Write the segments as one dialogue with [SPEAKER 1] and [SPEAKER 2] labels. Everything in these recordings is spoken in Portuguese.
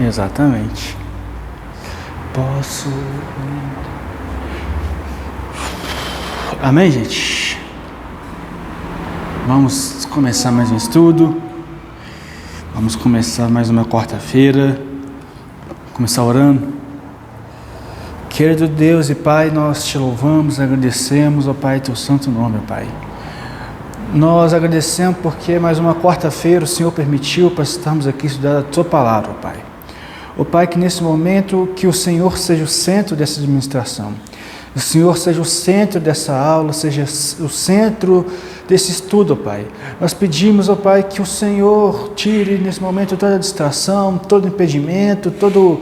[SPEAKER 1] Exatamente. Posso. Amém, gente? Vamos começar mais um estudo. Vamos começar mais uma quarta-feira. Começar orando. Querido Deus e Pai, nós te louvamos, agradecemos, ó Pai, teu santo nome, ó Pai. Nós agradecemos porque mais uma quarta-feira o Senhor permitiu para estarmos aqui estudando a tua palavra, ó Pai. Ó Pai, que nesse momento que o Senhor seja o centro dessa administração. O Senhor seja o centro dessa aula, seja o centro desse estudo, ó Pai. Nós pedimos, ó Pai, que o Senhor tire nesse momento toda a distração, todo impedimento, tudo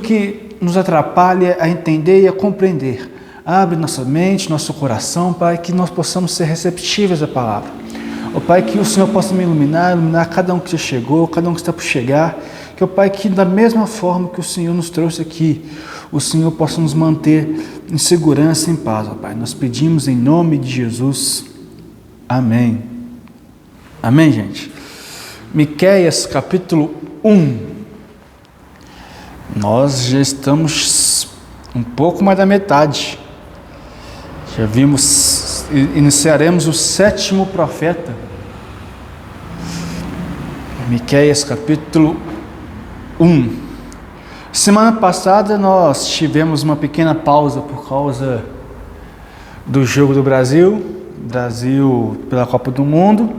[SPEAKER 1] que nos atrapalha a entender e a compreender. Abre nossa mente, nosso coração, Pai, que nós possamos ser receptíveis à palavra. Ó Pai, que o Senhor possa me iluminar cada um que já chegou, cada um que está por chegar. Que, ó Pai, que da mesma forma que o Senhor nos trouxe aqui, o Senhor possa nos manter em segurança e em paz, ó Pai. Nós pedimos em nome de Jesus. Amém. Amém, gente? Miqueias, capítulo 1. Nós já estamos um pouco mais da metade. Já vimos, iniciaremos o 7º profeta. Miqueias, capítulo 1. Semana passada nós tivemos uma pequena pausa por causa do jogo do Brasil pela Copa do Mundo.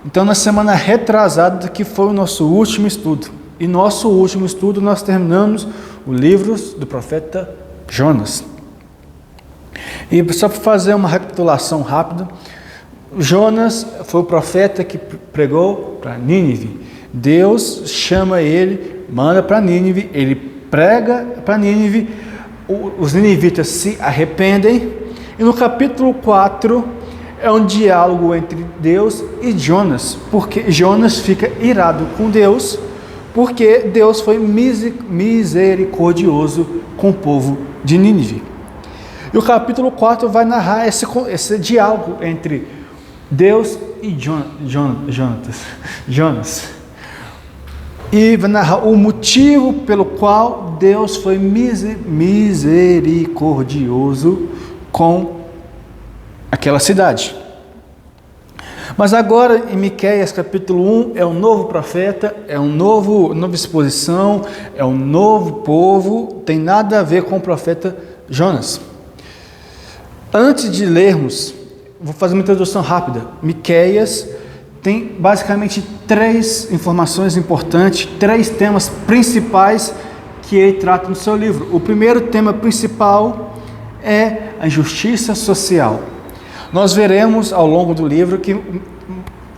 [SPEAKER 1] Então na semana retrasada que foi o nosso último estudo. E nosso último estudo nós terminamos o livro do profeta Jonas. E só para fazer uma recapitulação rápida, Jonas foi o profeta que pregou para Nínive. Deus chama ele, manda para Nínive, ele prega para Nínive, os ninivitas se arrependem, e no capítulo 4 é um diálogo entre Deus e Jonas, porque Jonas fica irado com Deus, porque Deus foi misericordioso com o povo de Nínive. E o capítulo 4 vai narrar esse diálogo entre Deus e Jonas. E vai narrar o motivo pelo qual Deus foi misericordioso com aquela cidade. Mas agora em Miqueias capítulo 1 é um novo profeta, é nova exposição, é um novo povo, tem nada a ver com o profeta Jonas. Antes de lermos, vou fazer uma introdução rápida. Miqueias tem basicamente 3 informações importantes, 3 temas principais que ele trata no seu livro. O primeiro tema principal é a injustiça social. Nós veremos ao longo do livro que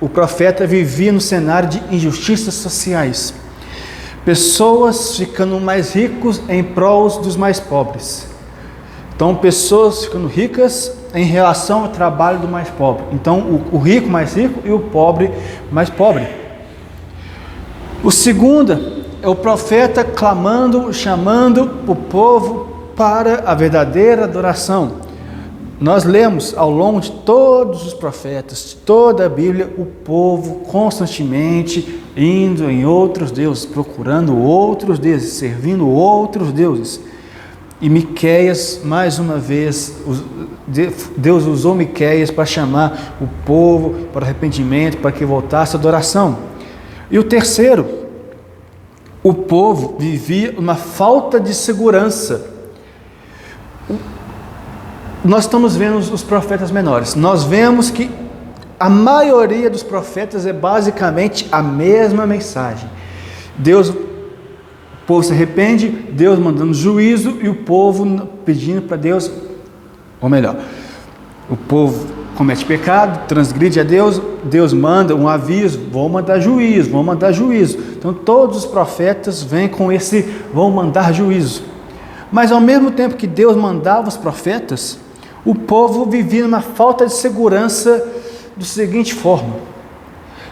[SPEAKER 1] o profeta vivia no cenário de injustiças sociais. Pessoas ficando mais ricos em prol dos mais pobres. Então, pessoas ficando ricas em relação ao trabalho do mais pobre. Então, o rico mais rico e o pobre mais pobre. O segundo é o profeta clamando, chamando o povo para a verdadeira adoração. Nós lemos ao longo de todos os profetas, de toda a Bíblia, o povo constantemente indo em outros deuses, procurando outros deuses, servindo outros deuses. E Miqueias, mais uma vez, Deus usou Miqueias para chamar o povo para o arrependimento, para que voltasse à adoração. E o terceiro, o povo vivia uma falta de segurança. Nós estamos vendo os profetas menores. Nós vemos que a maioria dos profetas é basicamente a mesma mensagem. O povo se arrepende, Deus mandando juízo e o povo pedindo para Deus, ou melhor, o povo comete pecado, transgride a Deus, Deus manda um aviso, vão mandar juízo. Então todos os profetas vêm com esse, vão mandar juízo. Mas ao mesmo tempo que Deus mandava os profetas, o povo vivia numa falta de segurança da seguinte forma: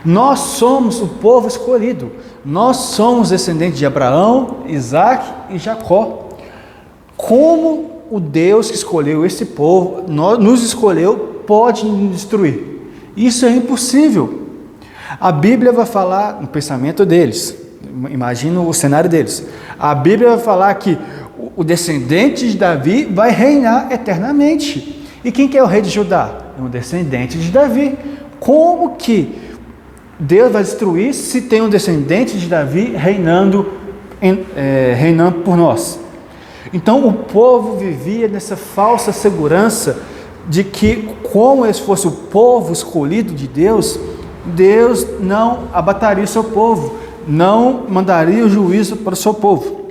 [SPEAKER 1] nós somos o povo escolhido, nós somos descendentes de Abraão, Isaac e Jacó. Como o Deus que escolheu esse povo, nos escolheu, pode nos destruir? Isso é impossível. A Bíblia vai falar no pensamento deles, imagina o cenário deles. A Bíblia vai falar que o descendente de Davi vai reinar eternamente. E quem que é o rei de Judá? É um descendente de Davi. Como que Deus vai destruir se tem um descendente de Davi reinando por nós? Então o povo vivia nessa falsa segurança de que, como eles fossem o povo escolhido de Deus, Deus não abataria o seu povo, não mandaria o juízo para o seu povo.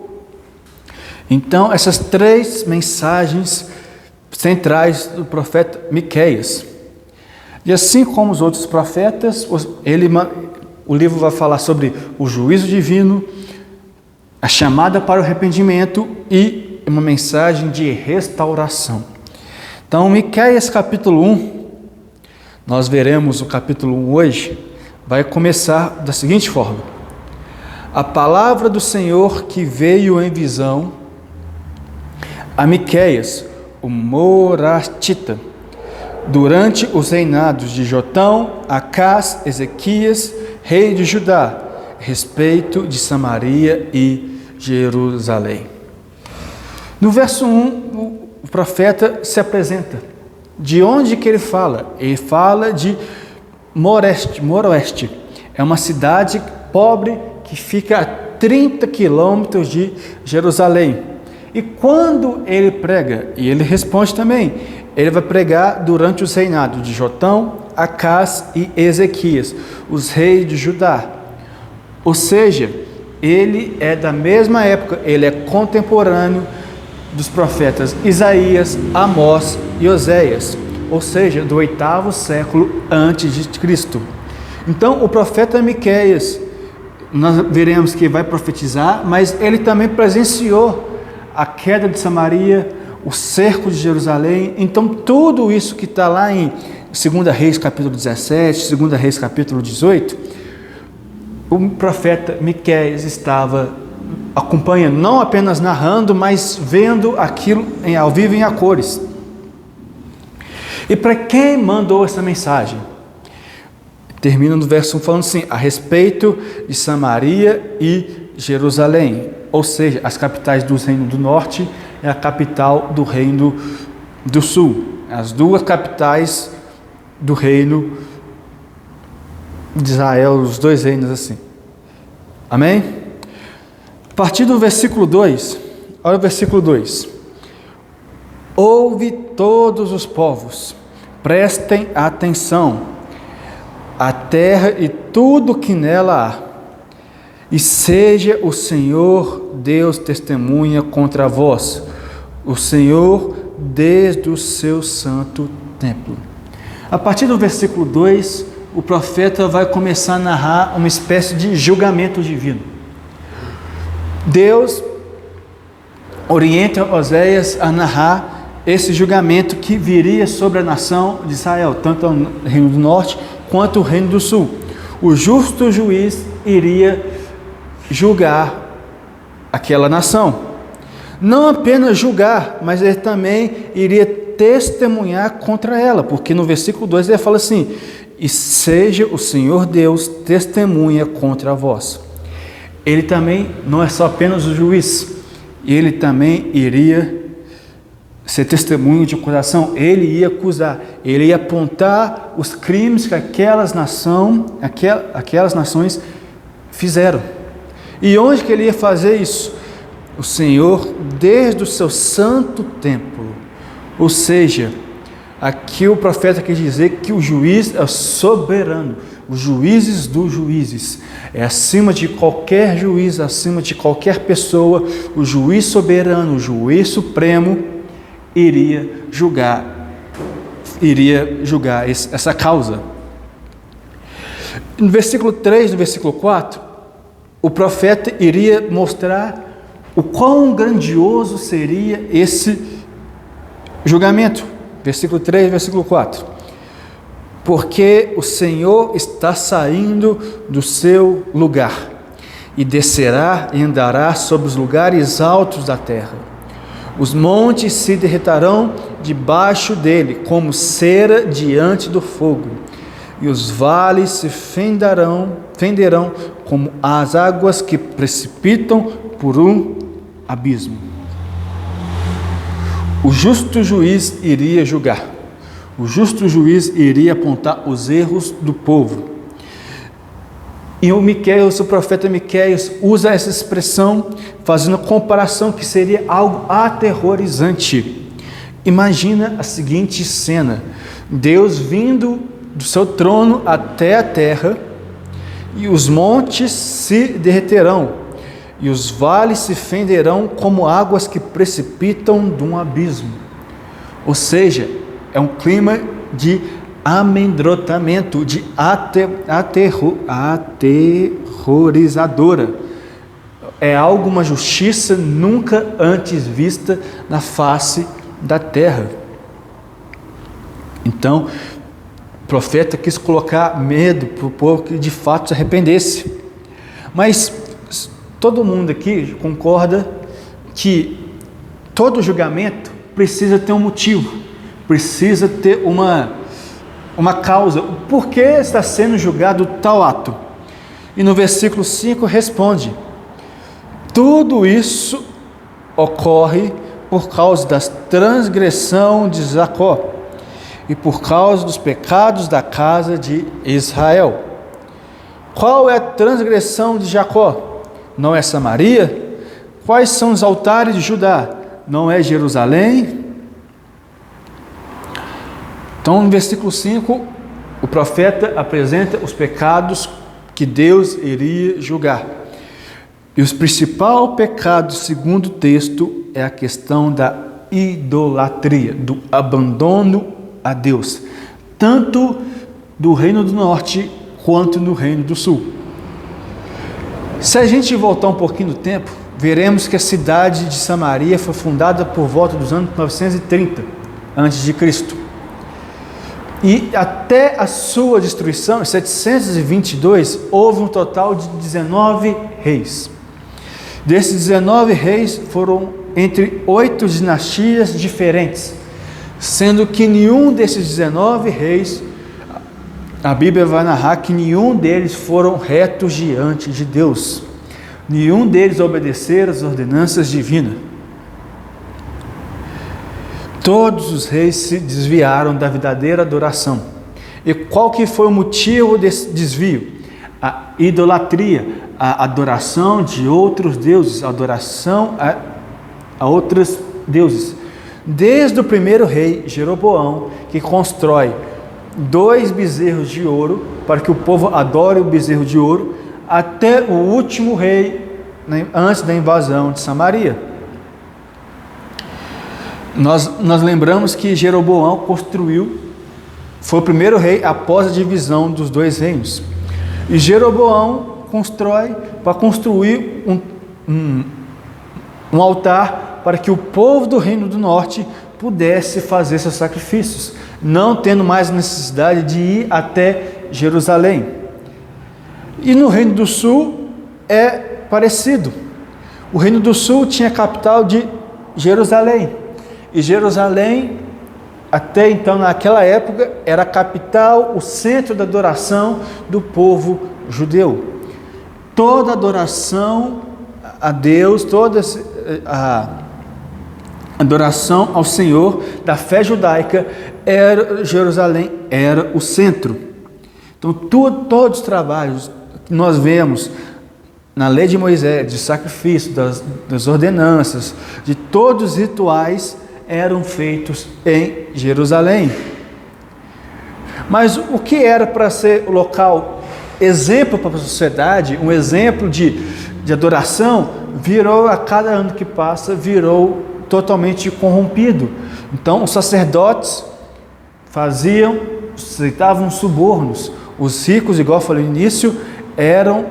[SPEAKER 1] Então, essas 3 mensagens centrais do profeta Miqueias. E assim como os outros profetas, o livro vai falar sobre o juízo divino, a chamada para o arrependimento e uma mensagem de restauração. Então, Miqueias capítulo 1, nós veremos o capítulo 1 hoje, vai começar da seguinte forma: a palavra do Senhor que veio em visão a Miqueias, o Moratita, durante os reinados de Jotão, Acás, Ezequias, rei de Judá, a respeito de Samaria e Jerusalém. No verso 1, o profeta se apresenta. De onde que ele fala? Ele fala de Moroeste. É uma cidade pobre que fica a 30 quilômetros de Jerusalém. E quando ele prega, e ele responde também, ele vai pregar durante os reinados de Jotão, Acás e Ezequias, os reis de Judá. Ou seja, ele é da mesma época, ele é contemporâneo dos profetas Isaías, Amós e Oséias, ou seja, do 8º século antes de Cristo. Então, o profeta Miqueias, nós veremos que vai profetizar, mas ele também presenciou a queda de Samaria, o cerco de Jerusalém. Então, tudo isso que está lá em 2 Reis capítulo 17, 2 Reis capítulo 18, o profeta Miqueias estava acompanhando, não apenas narrando, mas vendo aquilo ao vivo e a cores. E para quem mandou essa mensagem? Termina no verso 1 falando assim: a respeito de Samaria e Jerusalém, ou seja, as capitais do reino do norte e a capital do reino do sul, as 2 capitais do reino de Israel, os 2 reinos assim. Amém? A partir do versículo 2, olha o versículo 2: ouve todos os povos, prestem atenção, a terra e tudo que nela há, e seja o Senhor Deus testemunha contra vós, o Senhor desde o seu santo templo. A partir do versículo 2, o profeta vai começar a narrar uma espécie de julgamento divino. Deus orienta Oséias a narrar esse julgamento que viria sobre a nação de Israel, tanto o reino do norte quanto o reino do sul. O justo juiz iria julgar aquela nação. Não apenas julgar, mas ele também iria testemunhar contra ela, porque no versículo 2 ele fala assim: e seja o Senhor Deus testemunha contra vós. Ele também não é só apenas o juiz, ele também iria ser testemunho de coração, ele ia acusar, ele ia apontar os crimes que aquelas nações fizeram. E onde que ele ia fazer isso? O Senhor desde o seu santo templo. Ou seja, aqui o profeta quer dizer que o juiz é soberano, os juízes dos juízes, é acima de qualquer juiz, acima de qualquer pessoa, o juiz soberano, o juiz supremo iria julgar essa causa. No versículo 3, no versículo 4, o profeta iria mostrar o quão grandioso seria esse julgamento. Versículo 3, versículo 4. Porque o Senhor está saindo do seu lugar, e descerá e andará sobre os lugares altos da terra. Os montes se derreterão debaixo dele, como cera diante do fogo. e os vales se fenderão como as águas que precipitam por um abismo. O justo juiz iria julgar. O justo juiz iria apontar os erros do povo. E o profeta Miqueias usa essa expressão fazendo comparação que seria algo aterrorizante. Imagina a seguinte cena: Deus vindo do seu trono até a terra, e os montes se derreterão, e os vales se fenderão como águas que precipitam de um abismo. Ou seja, é um clima de amedrontamento, de aterrorizadora. É algo, uma justiça nunca antes vista na face da terra. Então, o profeta quis colocar medo para o povo que de fato se arrependesse. Mas todo mundo aqui concorda que todo julgamento precisa ter um motivo, precisa ter uma causa. Por que está sendo julgado tal ato? E no versículo 5 responde: tudo isso ocorre por causa da transgressão de Jacó e por causa dos pecados da casa de Israel. Qual é a transgressão de Jacó? Não é Samaria? Quais são os altares de Judá? Não é Jerusalém? Então, no versículo 5, o profeta apresenta os pecados que Deus iria julgar. E o principal pecado, segundo o texto, é a questão da idolatria, do abandono a Deus, tanto do reino do norte quanto no reino do sul. Se a gente voltar um pouquinho no tempo, veremos que a cidade de Samaria foi fundada por volta dos anos 930 a.C. E até a sua destruição, em 722, houve um total de 19 reis. Desses 19 reis foram entre 8 dinastias diferentes, sendo que nenhum desses 19 reis, a Bíblia vai narrar que nenhum deles foram retos diante de Deus. Nenhum deles obedeceram às ordenanças divinas. Todos os reis se desviaram da verdadeira adoração. E qual que foi o motivo desse desvio? A idolatria, a adoração de outros deuses, a adoração a outros deuses. Desde o primeiro rei, Jeroboão, que constrói 2 bezerros de ouro, para que o povo adore o bezerro de ouro, até o último rei, antes da invasão de Samaria. Nós lembramos que Jeroboão foi o primeiro rei após a divisão dos 2 reinos. E Jeroboão para construir um altar para que o povo do reino do norte pudesse fazer seus sacrifícios, não tendo mais necessidade de ir até Jerusalém. E no reino do sul é parecido. O reino do sul tinha a capital de Jerusalém. E Jerusalém, até então, naquela época, era a capital, o centro da adoração do povo judeu. Toda adoração a Deus, toda a adoração ao Senhor da fé judaica, Jerusalém era o centro. Então, todos os trabalhos que nós vemos na lei de Moisés, de sacrifício, das ordenanças, de todos os rituais, eram feitos em Jerusalém. Mas o que era para ser o local exemplo para a sociedade, um exemplo de adoração, virou, a cada ano que passa, virou totalmente corrompido. Então os sacerdotes aceitavam subornos. Os ricos, igual eu falei no início, eram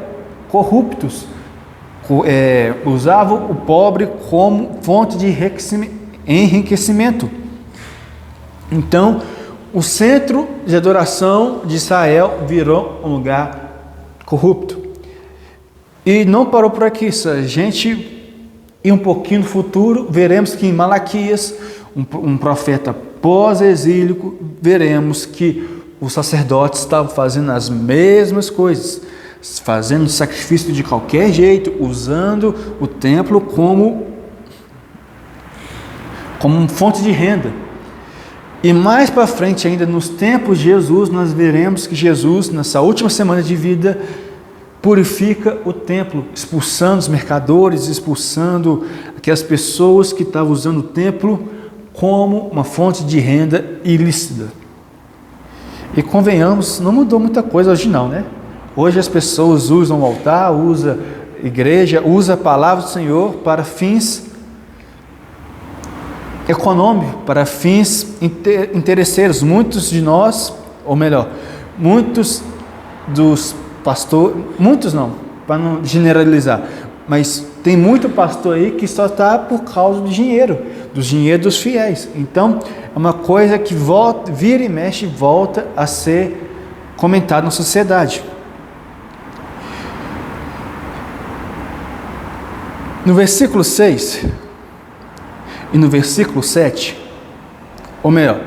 [SPEAKER 1] corruptos, usavam o pobre como fonte de enriquecimento. Então, o centro de adoração de Israel virou um lugar corrupto. E não parou por aqui. Se a gente ir um pouquinho no futuro, veremos que em Malaquias, um profeta pós-exílico, veremos que os sacerdotes estavam fazendo as mesmas coisas, fazendo sacrifício de qualquer jeito, usando o templo como fonte de renda. E mais para frente ainda, nos tempos de Jesus, nós veremos que Jesus, nessa última semana de vida, purifica o templo, expulsando os mercadores, expulsando aquelas pessoas que estavam usando o templo como uma fonte de renda ilícita. E convenhamos, não mudou muita coisa hoje não, né? Hoje as pessoas usam o altar, usam a igreja, usam a palavra do Senhor para fins econômicos, para fins interesseiros. Muitos de nós, ou melhor, muitos dos pastores, muitos não, para não generalizar, mas tem muito pastor aí que só está por causa do dinheiro dos fiéis. Então, é uma coisa que volta, vira e mexe e volta a ser comentado na sociedade. No versículo 6 e no versículo 7, ou melhor,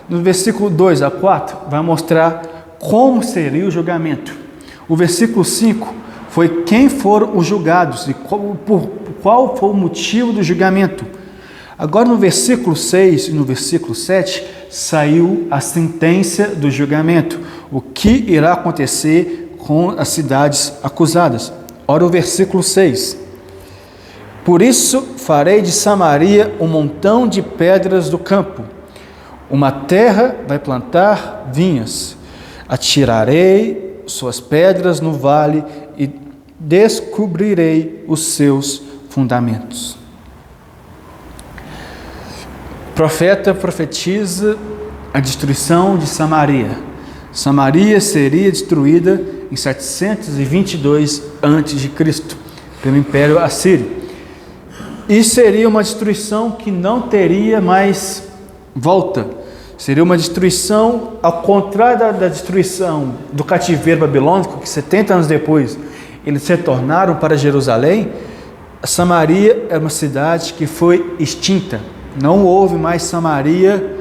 [SPEAKER 1] no versículo 2 a 4, vai mostrar como seria o julgamento. O versículo 5 foi quem foram os julgados e qual foi o motivo do julgamento. Agora no versículo 6 e no versículo 7 saiu a sentença do julgamento, o que irá acontecer com as cidades acusadas. Ora o versículo 6: por isso farei de Samaria um montão de pedras do campo, uma terra vai plantar vinhas, atirarei suas pedras no vale e descobrirei os seus fundamentos. O profeta profetiza a destruição de Samaria. Samaria seria destruída em 722 a.C. pelo Império Assírio. E seria uma destruição que não teria mais volta. Seria uma destruição, ao contrário da destruição do cativeiro babilônico, que 70 anos depois eles retornaram para Jerusalém. Samaria é uma cidade que foi extinta. Não houve mais Samaria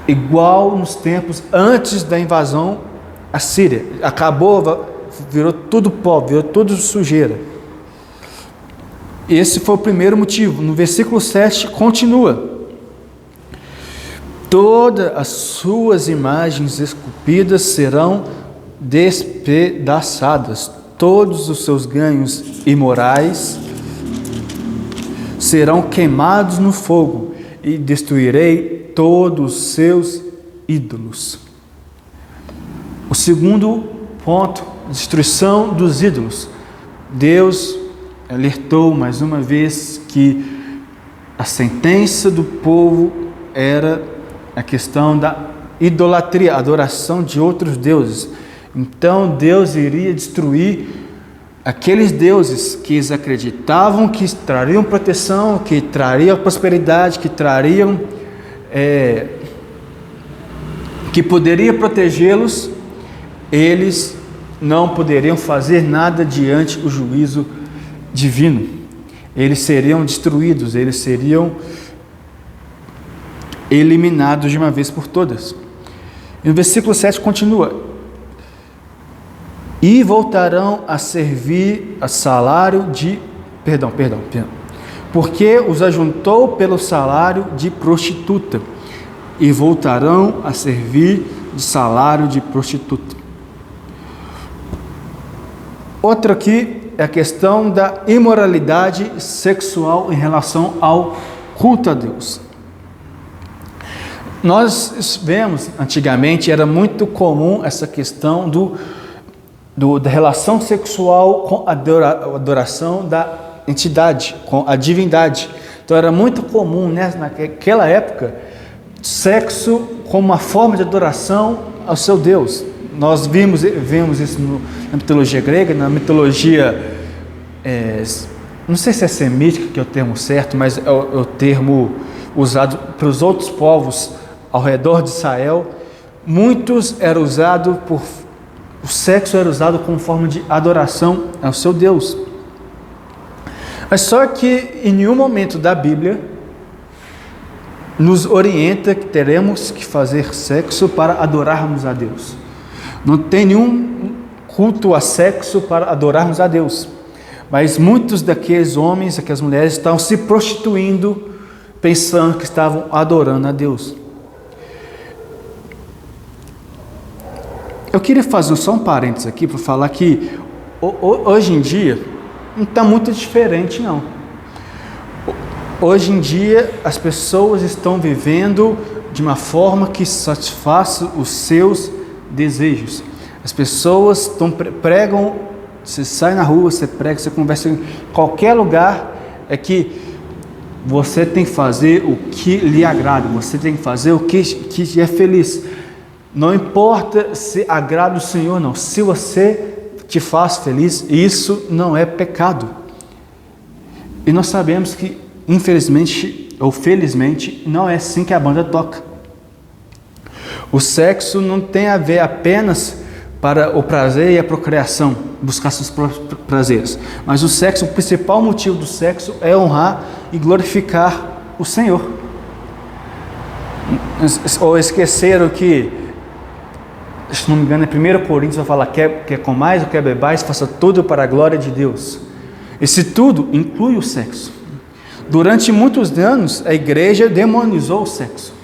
[SPEAKER 1] igual nos tempos antes da invasão assíria. Acabou, virou tudo pó, virou tudo sujeira. Esse foi o primeiro motivo. No versículo 7 continua: todas as suas imagens esculpidas serão despedaçadas, todos os seus ganhos imorais serão queimados no fogo, e destruirei todos os seus ídolos. O segundo ponto, destruição dos ídolos. Deus alertou mais uma vez que a sentença do povo era a questão da idolatria, a adoração de outros deuses. Então Deus iria destruir aqueles deuses que eles acreditavam que trariam proteção, que trariam prosperidade, que trariam, que poderia protegê-los. Eles não poderiam fazer nada diante do juízo divino. Eles seriam destruídos, eles seriam eliminados de uma vez por todas. E no versículo 7 continua: e voltarão a servir a salário de... Perdão. Porque os ajuntou pelo salário de prostituta, e voltarão a servir de salário de prostituta. Outra aqui é a questão da imoralidade sexual em relação ao culto a Deus. Nós vemos, antigamente, era muito comum essa questão da relação sexual com a adoração da entidade, com a divindade. Então era muito comum, né, naquela época, sexo como uma forma de adoração ao seu Deus. Nós vemos isso na mitologia grega, na mitologia, não sei se é semítica que é o termo certo, mas é o termo usado para os outros povos ao redor de Israel. O sexo era usado como forma de adoração ao seu Deus. Mas só que em nenhum momento da Bíblia nos orienta que teremos que fazer sexo para adorarmos a Deus. Não tem nenhum culto a sexo para adorarmos a Deus. Mas muitos daqueles homens, aquelas mulheres, estavam se prostituindo, pensando que estavam adorando a Deus. Eu queria fazer só um parênteses aqui para falar que hoje em dia não está muito diferente, não. Hoje em dia as pessoas estão vivendo de uma forma que satisfaça os seus desejos. As pessoas pregam, você sai na rua, você prega, você conversa em qualquer lugar, é que você tem que fazer o que lhe agrada, você tem que fazer o que te é feliz. Não importa se agrada o Senhor ou não, se você te faz feliz, isso não é pecado. E nós sabemos que, infelizmente ou felizmente, não é assim que a banda toca. O sexo não tem a ver apenas para o prazer e a procriação, buscar seus próprios prazeres. Mas o sexo, o principal motivo do sexo é honrar e glorificar o Senhor. Ou esqueceram que, se não me engano, é 1 Coríntios, vai falar: quer comais ou quer bebais, faça tudo para a glória de Deus. Esse tudo inclui o sexo. Durante muitos anos, a igreja demonizou o sexo.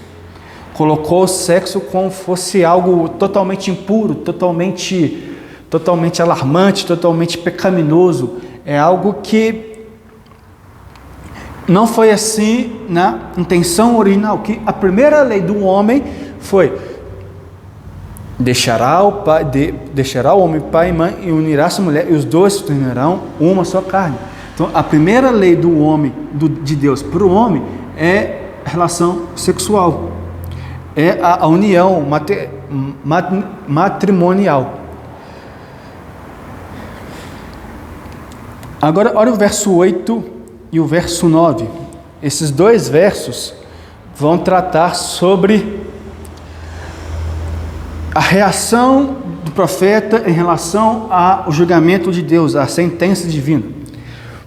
[SPEAKER 1] Colocou o sexo como fosse algo totalmente impuro, totalmente alarmante, totalmente pecaminoso. É algo que não foi assim na intenção original. Que a primeira lei do homem foi: deixará o homem pai e mãe e unirá sua mulher, e os dois se tornarão uma só carne. Então, a primeira lei do homem, de Deus para o homem, é a relação sexual, é a união matrimonial. Agora, olha o verso 8 e o verso 9. Esses dois versos vão tratar sobre a reação do profeta em relação ao julgamento de Deus, à sentença divina.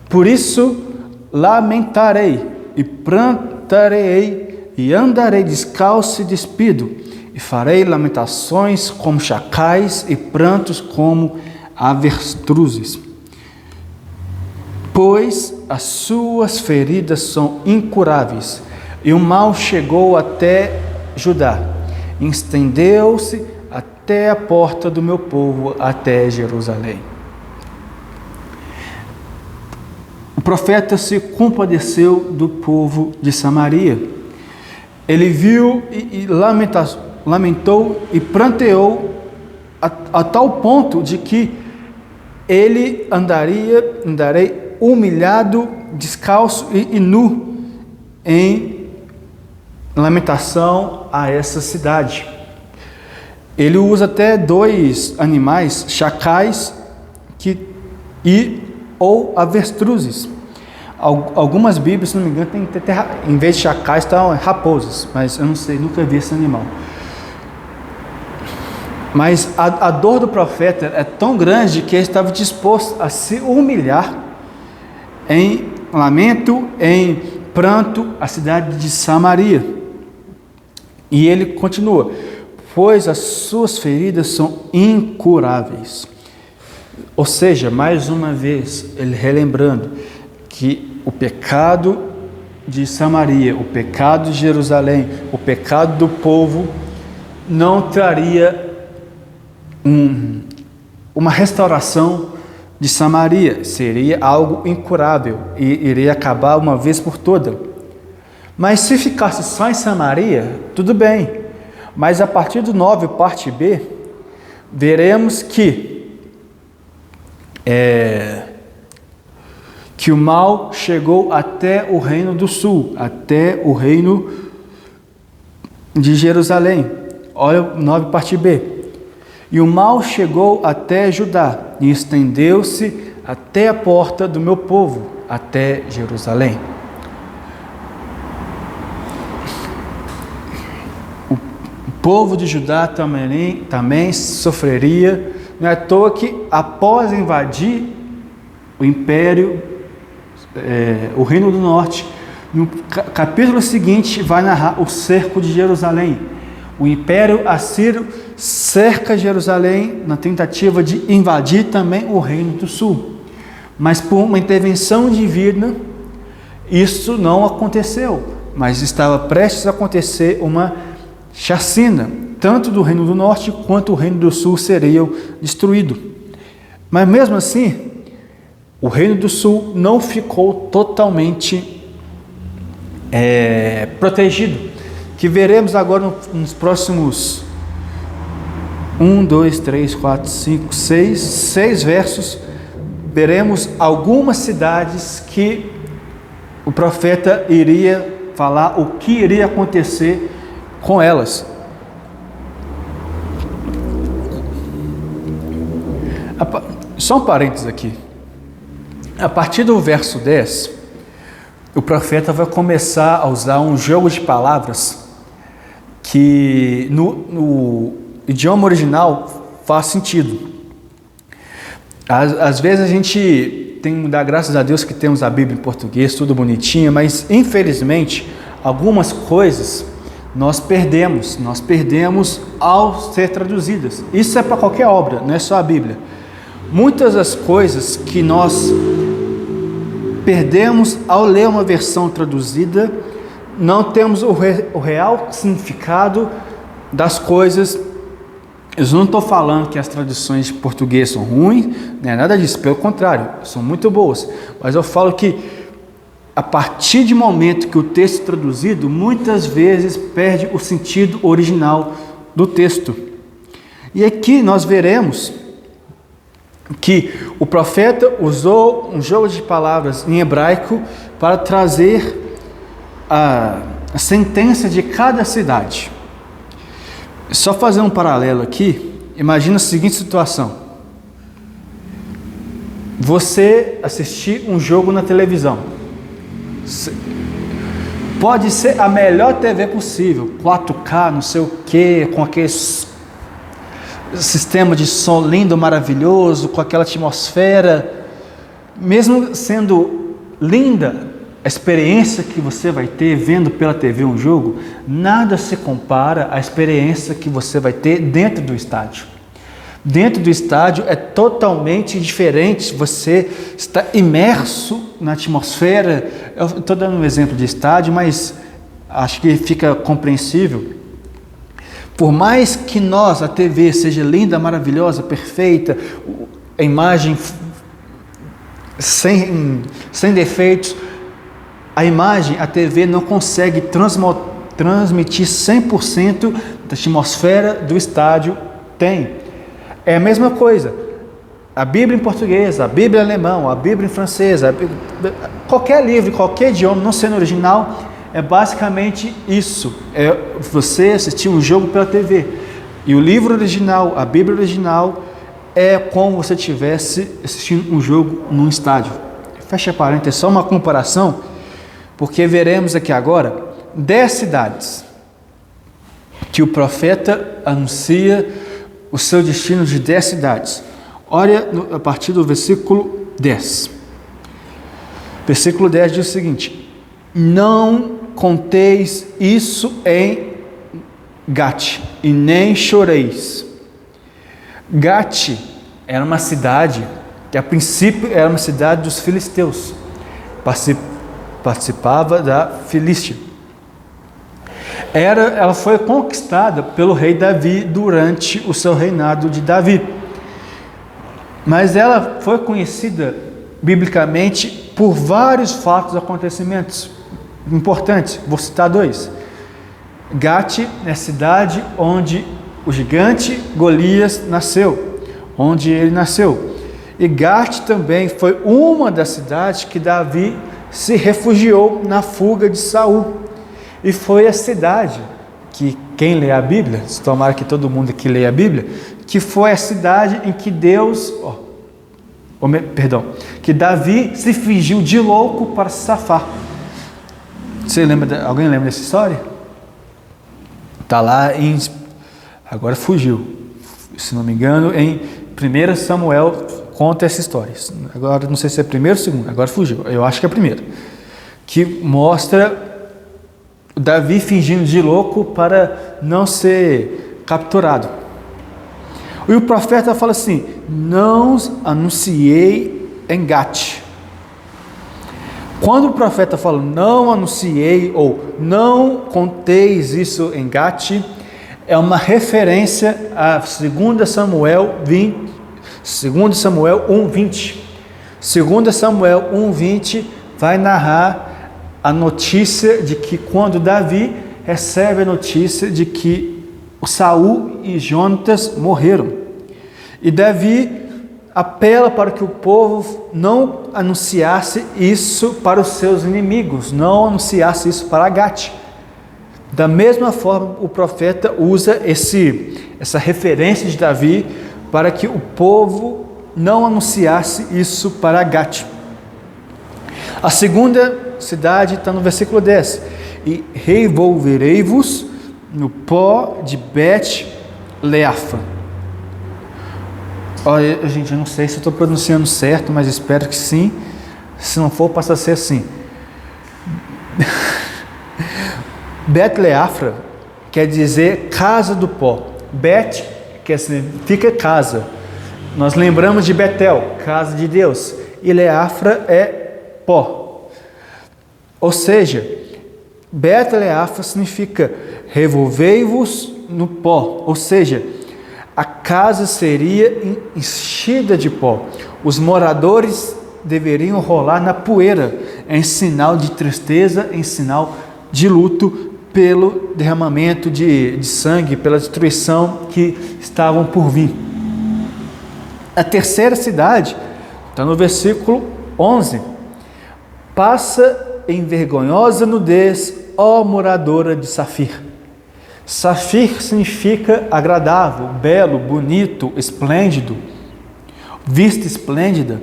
[SPEAKER 1] Por isso lamentarei e prantarei e andarei descalço e despido, e farei lamentações como chacais e prantos como avestruzes. Pois as suas feridas são incuráveis, e o mal chegou até Judá, e estendeu-se até a porta do meu povo, até Jerusalém. O profeta se compadeceu do povo de Samaria. Ele viu e lamentou e pranteou a tal ponto de que ele andarei humilhado, descalço e nu em lamentação a essa cidade. Ele usa até dois animais, chacais ou avestruzes. Algumas Bíblias, se não me engano, tem em vez de chacais, estão raposas, mas eu não sei, nunca vi esse animal. Mas a dor do profeta é tão grande que ele estava disposto a se humilhar em lamento, em pranto, a cidade de Samaria. E ele continua: pois as suas feridas são incuráveis. Ou seja, mais uma vez, ele relembrando que o pecado de Samaria, o pecado de Jerusalém, o pecado do povo não traria uma restauração de Samaria, seria algo incurável e iria acabar uma vez por todas. Mas se ficasse só em Samaria, tudo bem. Mas a partir do 9, parte B, veremos que o mal chegou até o reino do sul, até o reino de Jerusalém. Olha o 9, parte B. E o mal chegou até Judá, e estendeu-se até a porta do meu povo, até Jerusalém. O povo de Judá também sofreria. Não é à toa que, após invadir o império, o reino do norte, No capítulo seguinte vai narrar o cerco de Jerusalém. O Império Assírio cerca Jerusalém na tentativa de invadir também o Reino do Sul. Mas por uma intervenção divina, isso não aconteceu. Mas estava prestes a acontecer uma chacina. Tanto do Reino do Norte quanto o Reino do Sul seriam destruídos. Mas mesmo assim, o Reino do Sul não ficou totalmente protegido, que veremos agora nos próximos 6 versos. Veremos algumas cidades que o profeta iria falar o que iria acontecer com elas. Só um parênteses aqui. A partir do verso 10, o profeta vai começar a usar um jogo de palavras que no idioma original faz sentido. Às vezes a gente tem que dar graças a Deus que temos a Bíblia em português, tudo bonitinho, mas infelizmente algumas coisas nós perdemos ao ser traduzidas. Isso é para qualquer obra, não é só a Bíblia. Muitas das coisas que nós perdemos ao ler uma versão traduzida, não temos o real significado das coisas. Eu não estou falando que as traduções de português são ruins, não é nada disso, pelo contrário, são muito boas. Mas eu falo que a partir do momento que o texto é traduzido, muitas vezes perde o sentido original do texto. E aqui nós veremos que o profeta usou um jogo de palavras em hebraico para trazer a sentença de cada cidade. Só fazer um paralelo aqui, imagina a seguinte situação: você assistir um jogo na televisão, pode ser a melhor TV possível, 4K, não sei o que, com aquele sistema de som lindo, maravilhoso, com aquela atmosfera, mesmo sendo linda a experiência que você vai ter vendo pela TV um jogo, nada se compara à experiência que você vai ter dentro do estádio. Dentro do estádio é totalmente diferente, você está imerso na atmosfera. Eu estou dando um exemplo de estádio, mas acho que fica compreensível. Por mais que a TV seja linda, maravilhosa, perfeita, a imagem sem defeitos, a imagem, a TV não consegue transmitir 100% da atmosfera do estádio. É a mesma coisa. A Bíblia em português, a Bíblia em alemão, a Bíblia em francês, qualquer livro, qualquer idioma, não sendo original, é basicamente isso. É você assistir um jogo pela TV. E o livro original, a Bíblia original, é como você estivesse assistindo um jogo num estádio. Fecha parênteses, só uma comparação, porque veremos aqui agora 10 cidades que o profeta anuncia o seu destino de 10 cidades. Olha a partir do versículo 10. Versículo 10 diz o seguinte: não conteis isso em Gate, e nem choreis. Gate era uma cidade que a princípio era uma cidade dos filisteus, participava da Filístia. Ela foi conquistada pelo rei Davi durante o seu reinado de Davi, mas ela foi conhecida biblicamente por vários fatos e acontecimentos importantes. Vou citar 2. Gate é a cidade onde o gigante Golias nasceu, onde ele nasceu. E Gate também foi uma das cidades que Davi se refugiou na fuga de Saul. E foi a cidade que, quem lê a Bíblia, tomara que todo mundo aqui leia a Bíblia, que foi a cidade em que que Davi se fingiu de louco para se safar. Alguém lembra dessa história? Está lá agora fugiu, se não me engano, em 1 Samuel conta essa história. Agora não sei se é primeiro ou segundo, agora fugiu, eu acho que é primeiro. que mostra Davi fingindo de louco para não ser capturado. E o profeta fala assim: não anunciei em Gate. Quando o profeta fala não anunciei ou não conteis isso em Gate, é uma referência a 2 Samuel 1:20. 2 Samuel 1:20 vai narrar a notícia de que quando Davi recebe a notícia de que Saul e Jonatas morreram. E Davi apela para que o povo não anunciasse isso para os seus inimigos, não anunciasse isso para Gate. Da mesma forma, o profeta usa essa referência de Davi para que o povo não anunciasse isso para Gate. A segunda cidade está no versículo 10. E revolverei-vos no pó de Bet-Leafa. Olha, gente, eu não sei se eu estou pronunciando certo, mas espero que sim. Se não for, passa a ser assim. Bet-Leafra quer dizer casa do pó. Bet significa casa. Nós lembramos de Betel, casa de Deus. E Leafra é pó. Ou seja, Bet-Leafra significa revolvei-vos no pó. Ou seja, a casa seria enchida de pó. Os moradores deveriam rolar na poeira, em sinal de tristeza, em sinal de luto pelo derramamento de sangue, pela destruição que estavam por vir. A terceira cidade está no versículo 11. Passa em vergonhosa nudez, ó moradora de Safir. Safir significa agradável, belo, bonito, esplêndido, vista esplêndida.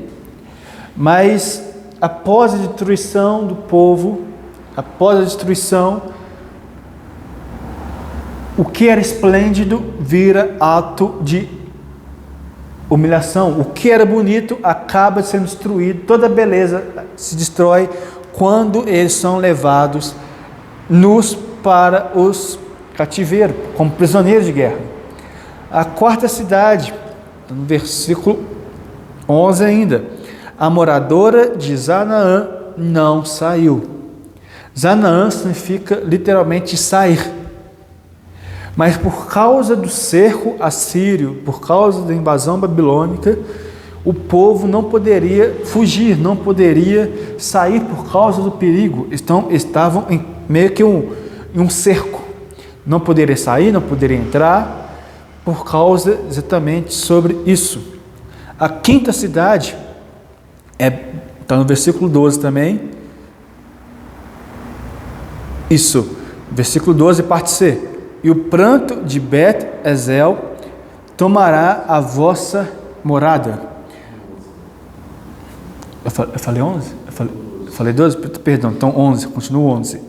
[SPEAKER 1] Mas após a destruição do povo, após a destruição, o que era esplêndido vira ato de humilhação. O que era bonito acaba sendo destruído, toda a beleza se destrói quando eles são levados nus para os cativeiros, como prisioneiros de guerra. A quarta cidade, no versículo 11 ainda, a moradora de Zanaã não saiu. Zanaã significa literalmente sair. Mas por causa do cerco assírio, por causa da invasão babilônica, o povo não poderia fugir, não poderia sair por causa do perigo. Estavam em meio que um cerco. Não poderia sair, não poderia entrar, por causa exatamente sobre isso. A quinta cidade, está no versículo 12 também. Isso, versículo 12, parte C. E o pranto de Bet-Ezel tomará a vossa morada. Eu falei 11? Eu falei 12? Perdão, então 11, continua 11.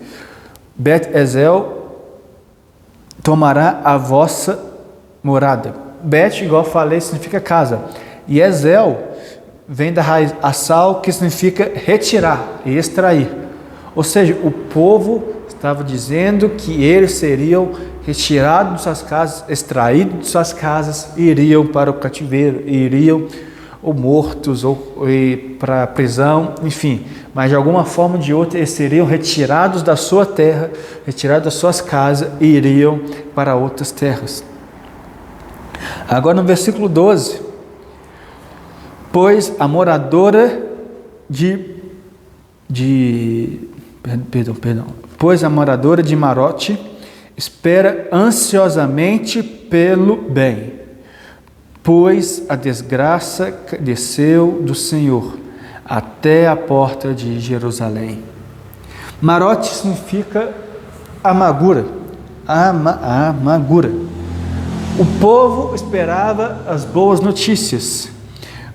[SPEAKER 1] Bet-Ezel tomará a vossa morada. Bet, igual eu falei, significa casa. E Ezel vem da raiz assal, que significa retirar e extrair. Ou seja, o povo estava dizendo que eles seriam retirados de suas casas, extraídos de suas casas, e iriam para o cativeiro, iriam ou mortos, ou para a prisão, enfim. Mas de alguma forma ou de outra, eles seriam retirados da sua terra, retirados das suas casas, e iriam para outras terras. Agora no versículo 12, pois a moradora pois a moradora de Marote espera ansiosamente pelo bem, pois a desgraça desceu do Senhor até a porta de Jerusalém. Marote significa amargura, amargura. O povo esperava as boas notícias.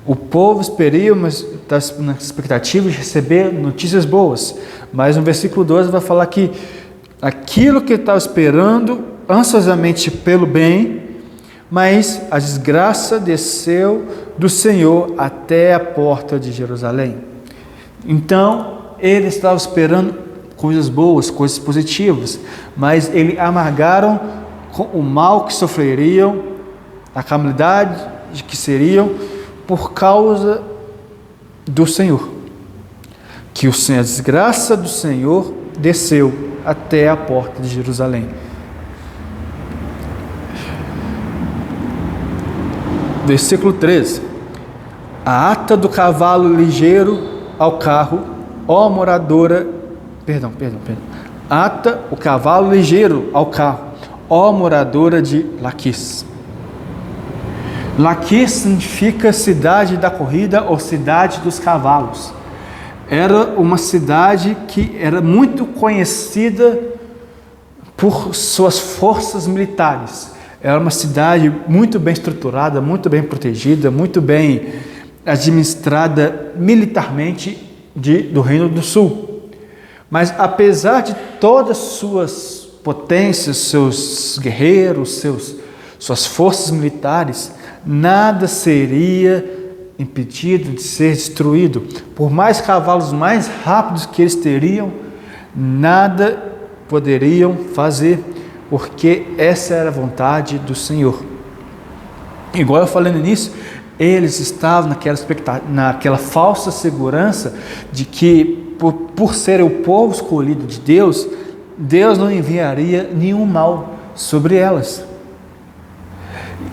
[SPEAKER 1] O povo esperia na expectativa de receber notícias boas. Mas no versículo 12 vai falar que aquilo que estava esperando ansiosamente pelo bem, mas a desgraça desceu do Senhor até a porta de Jerusalém. Então, ele estava esperando coisas boas, coisas positivas, mas eles amargaram com o mal que sofreriam, a calamidade de que seriam por causa do Senhor. Que a desgraça do Senhor desceu até a porta de Jerusalém. Versículo 13. A ata do cavalo ligeiro ao carro, ó moradora, ata o cavalo ligeiro ao carro, ó moradora de Laquis. Laquis significa cidade da corrida ou cidade dos cavalos. Era uma cidade que era muito conhecida por suas forças militares. Era uma cidade muito bem estruturada, muito bem protegida, muito bem administrada militarmente do Reino do Sul. Mas apesar de todas suas potências, seus guerreiros, suas forças militares, nada seria impedido de ser destruído. Por mais cavalos mais rápidos que eles teriam, nada poderiam fazer, porque essa era a vontade do Senhor. Igual eu falei no início, eles estavam naquela falsa segurança de que, por ser o povo escolhido de Deus, Deus não enviaria nenhum mal sobre elas.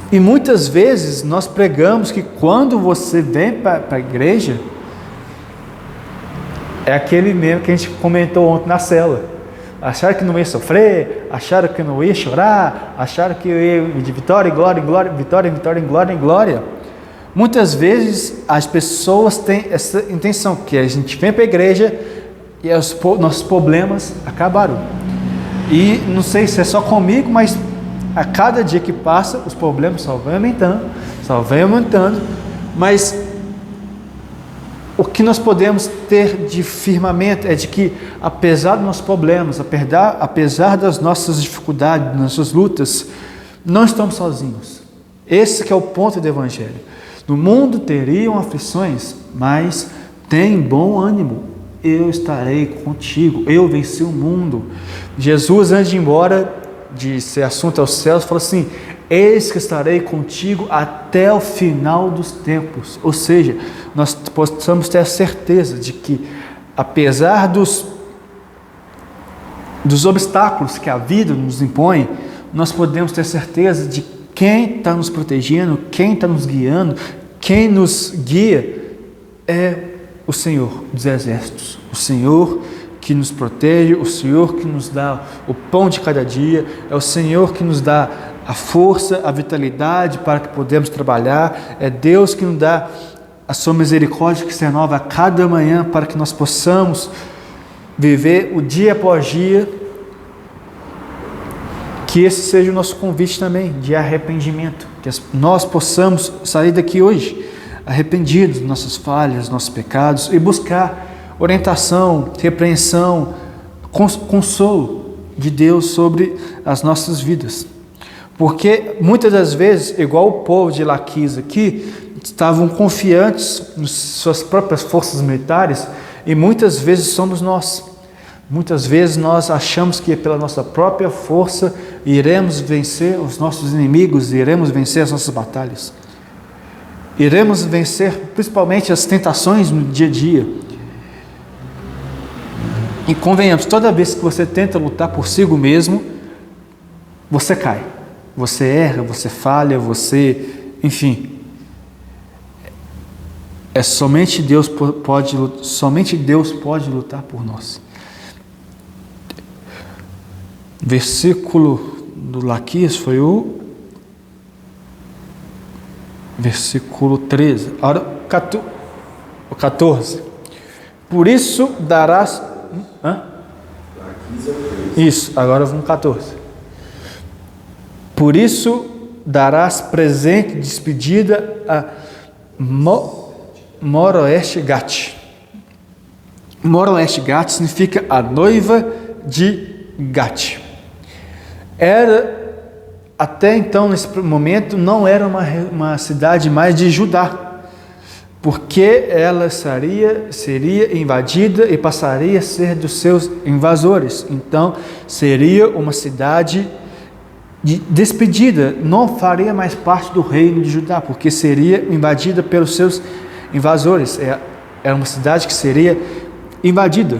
[SPEAKER 1] E muitas vezes nós pregamos que quando você vem para a igreja, é aquele mesmo que a gente comentou ontem na cela. Acharam que não ia sofrer, acharam que não ia chorar, acharam que eu ia de vitória em glória, em glória, vitória em vitória, em glória em glória. Muitas vezes as pessoas têm essa intenção, que a gente vem para a igreja e nossos problemas acabaram. E não sei se é só comigo, mas a cada dia que passa, os problemas só vão aumentando, mas o que nós podemos ter de firmamento é de que, apesar dos nossos problemas, apesar das nossas dificuldades, das nossas lutas, não estamos sozinhos. Esse que é o ponto do Evangelho. No mundo teriam aflições, mas tem bom ânimo. Eu estarei contigo, eu venci o mundo. Jesus, antes de ir embora, de ser assunto aos céus, falou assim: eis que estarei contigo até o final dos tempos. Ou seja, nós possamos ter a certeza de que, apesar dos obstáculos que a vida nos impõe, nós podemos ter certeza de quem está nos protegendo, quem está nos guiando, quem nos guia é o Senhor dos Exércitos, o Senhor que nos protege, o Senhor que nos dá o pão de cada dia, é o Senhor que nos dá a força, a vitalidade para que podemos trabalhar, é Deus que nos dá a sua misericórdia que se renova a cada manhã para que nós possamos viver o dia após dia. Que esse seja o nosso convite também, de arrependimento, que nós possamos sair daqui hoje arrependidos das nossas falhas, dos nossos pecados e buscar orientação, repreensão, consolo de Deus sobre as nossas vidas. Porque muitas das vezes, igual o povo de Laquis aqui, estavam confiantes nas suas próprias forças militares, e muitas vezes somos nós. Muitas vezes nós achamos que pela nossa própria força iremos vencer os nossos inimigos, iremos vencer as nossas batalhas. Iremos vencer principalmente as tentações no dia a dia. E convenhamos, toda vez que você tenta lutar por si mesmo, você cai. Você erra, você falha, enfim. Somente Deus pode lutar por nós. Versículo do Laquis foi o versículo 13. Agora o 14. Por isso darás... Isso, agora vamos 14. Por isso darás presente de despedida a Moroeste Gat. Moroeste Gat significa a noiva de Gat. Até então, nesse momento, não era uma cidade mais de Judá, porque ela seria invadida e passaria a ser dos seus invasores. Então, seria uma cidade despedida, não faria mais parte do reino de Judá, porque seria invadida pelos seus invasores. Era uma cidade que seria invadida.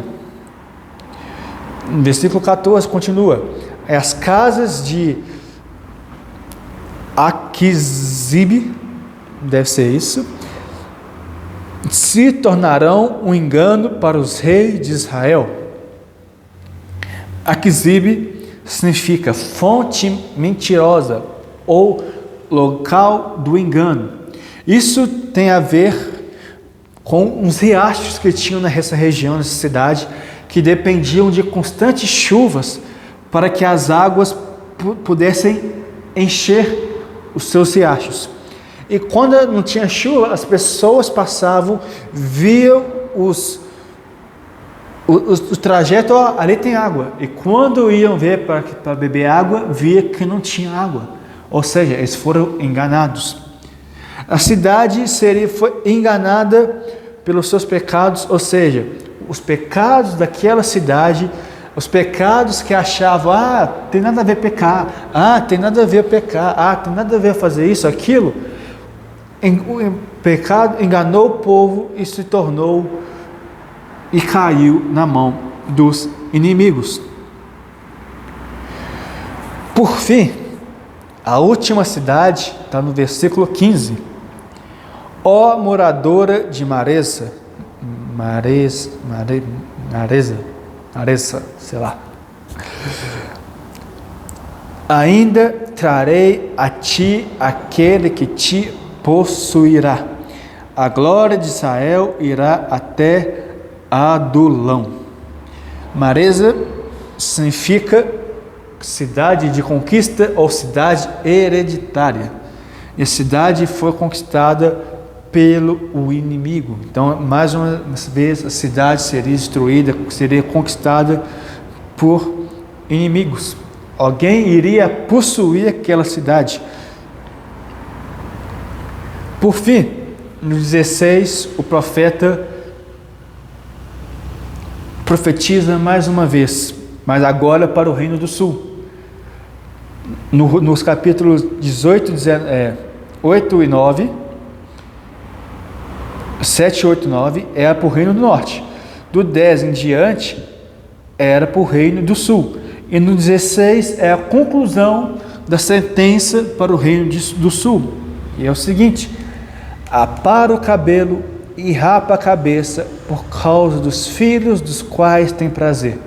[SPEAKER 1] No versículo 14 continua: as casas de Aquizib, deve ser isso, se tornarão um engano para os reis de Israel. Aquizib significa fonte mentirosa ou local do engano. Isso tem a ver com uns riachos que tinham nessa região, nessa cidade, que dependiam de constantes chuvas para que as águas pudessem encher os seus riachos. E quando não tinha chuva, as pessoas passavam, viam o trajeto, ali tem água. E quando iam ver para beber água, via que não tinha água. Ou seja, eles foram enganados. A cidade foi enganada pelos seus pecados, ou seja, os pecados daquela cidade, os pecados que achavam, tem nada a ver pecar, tem nada a ver pecar, tem nada a ver fazer isso, aquilo. O pecado enganou o povo e se tornou e caiu na mão dos inimigos. Por fim, a última cidade está no versículo 15. Ó moradora de Maresa, sei lá. Ainda trarei a ti aquele que te possuirá. A glória de Israel irá até Adulão. Maresa significa cidade de conquista ou cidade hereditária. E a cidade foi conquistada pelo inimigo. Então, mais uma vez, a cidade seria destruída, seria conquistada por inimigos. Alguém iria possuir aquela cidade. Por fim, no 16, o profeta profetiza mais uma vez, mas agora para o Reino do Sul. Nos capítulos 8 e 9, 7, 8 e 9, era para o Reino do Norte. Do 10 em diante, era para o Reino do Sul. E no 16 é a conclusão da sentença para o Reino do Sul. E é o seguinte: apara o cabelo e rapa a cabeça por causa dos filhos dos quais tem prazer.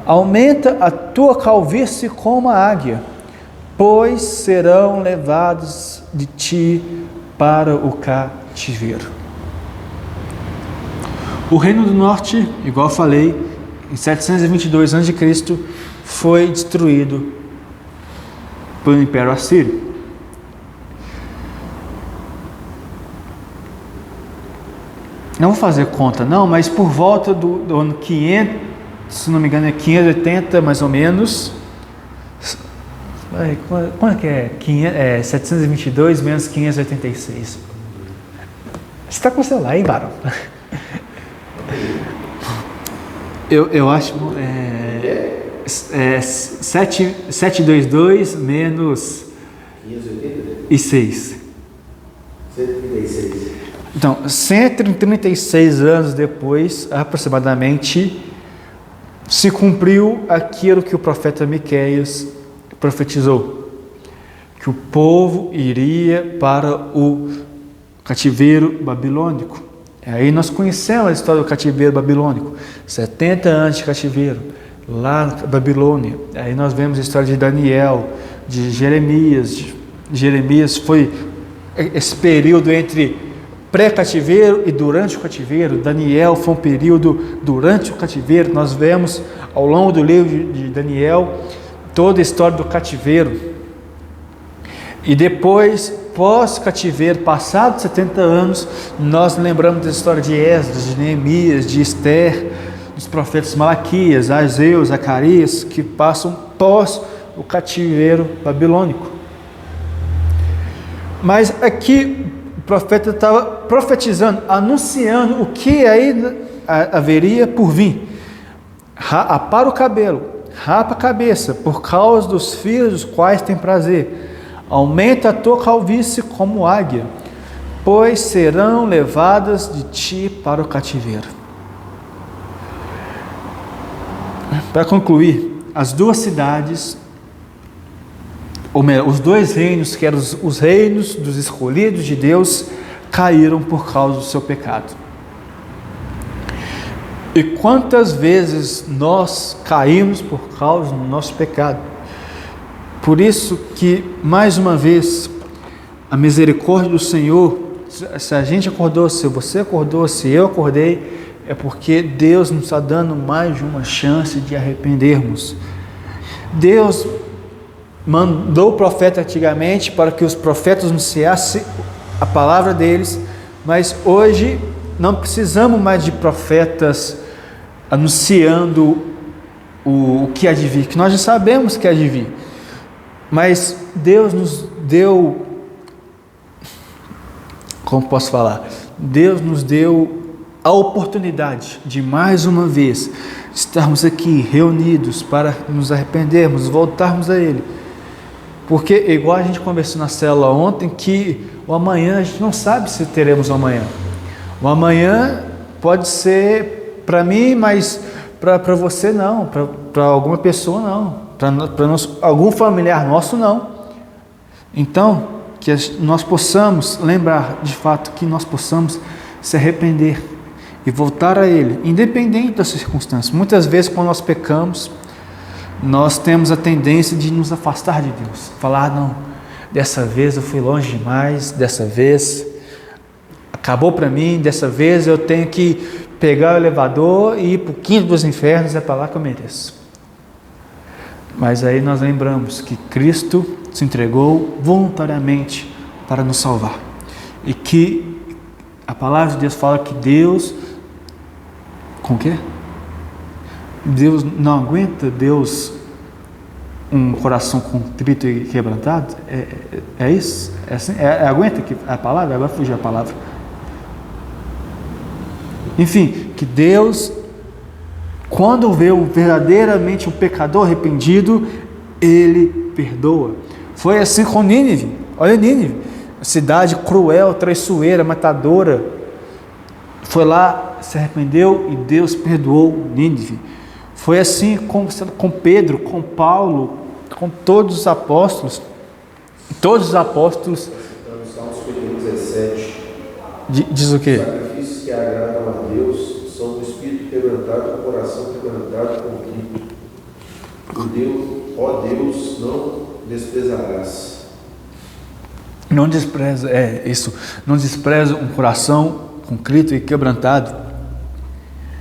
[SPEAKER 1] Aumenta a tua calvície como a águia, pois serão levados de ti para o cativeiro. O Reino do Norte, igual eu falei, em 722 a.C., foi destruído pelo Império Assírio. Não vou fazer conta não, mas por volta do ano 500, se não me engano é 580 mais ou menos. Quanto que é? 722 menos 586. Você está com o celular, hein, Barão? Eu acho 722 menos 586. 136. Então, 136 anos depois, aproximadamente, se cumpriu aquilo que o profeta Miqueias profetizou, que o povo iria para o cativeiro babilônico. Aí nós conhecemos a história do cativeiro babilônico, 70 anos de cativeiro, lá na Babilônia. Aí nós vemos a história de Daniel, de Jeremias. Jeremias foi esse período entre pré-cativeiro e durante o cativeiro. Daniel foi um período durante o cativeiro. Nós vemos ao longo do livro de Daniel toda a história do cativeiro. E depois, pós-cativeiro, passados 70 anos, nós lembramos da história de Esdras, de Neemias, de Esther, dos profetas Malaquias, Ageu, Zacarias, que passam pós o cativeiro babilônico. Mas aqui, profeta estava profetizando, anunciando o que aí haveria por vir. Apara o cabelo, rapa a cabeça, por causa dos filhos dos quais tem prazer. Aumenta a tua calvície como águia, pois serão levadas de ti para o cativeiro. Para concluir, as duas cidades, ou melhor, os dois reinos, que eram os reinos dos escolhidos de Deus, caíram por causa do seu pecado. E quantas vezes nós caímos por causa do nosso pecado? Por isso que, mais uma vez, a misericórdia do Senhor, se a gente acordou, se você acordou, se eu acordei, é porque Deus nos está dando mais de uma chance de arrependermos. Deus mandou o profeta antigamente para que os profetas anunciassem a palavra deles, mas hoje não precisamos mais de profetas anunciando o que há de vir, que nós já sabemos que há de vir. Mas Deus nos deu, como posso falar? Deus nos deu a oportunidade de mais uma vez estarmos aqui reunidos para nos arrependermos, voltarmos a Ele. Porque, igual a gente conversou na célula ontem, que o amanhã a gente não sabe se teremos o amanhã. O amanhã pode ser para mim, mas para você não, para alguma pessoa não. Para algum familiar nosso não. Então, que nós possamos lembrar de fato, que nós possamos se arrepender e voltar a Ele, independente das circunstâncias. Muitas vezes, quando nós pecamos, nós temos a tendência de nos afastar de Deus, falar: não, dessa vez eu fui longe demais, dessa vez acabou para mim, dessa vez eu tenho que pegar o elevador e ir para o quinto dos infernos, é para lá que eu mereço. Mas aí nós lembramos que Cristo se entregou voluntariamente para nos salvar. E que a palavra de Deus fala que Deus... Com o quê? Deus não aguenta, Deus, um coração contrito e quebrantado? É isso? É assim? Aguenta a palavra? Agora fugiu a palavra. Enfim, que Deus... Quando vê verdadeiramente um pecador arrependido, Ele perdoa. Foi assim com Nínive. Olha Nínive, cidade cruel, traiçoeira, matadora. Foi lá, se arrependeu e Deus perdoou Nínive. Foi assim com Pedro, com Paulo, com todos os apóstolos. Todos os apóstolos.
[SPEAKER 2] No Salmos 17.
[SPEAKER 1] Diz o quê?
[SPEAKER 2] Sacrifícios que agradam a Deus são do espírito quebrantado, do coração quebrantado, contrito. Deus, ó Deus, não desprezarás.
[SPEAKER 1] Não despreza, não despreza um coração contrito e quebrantado.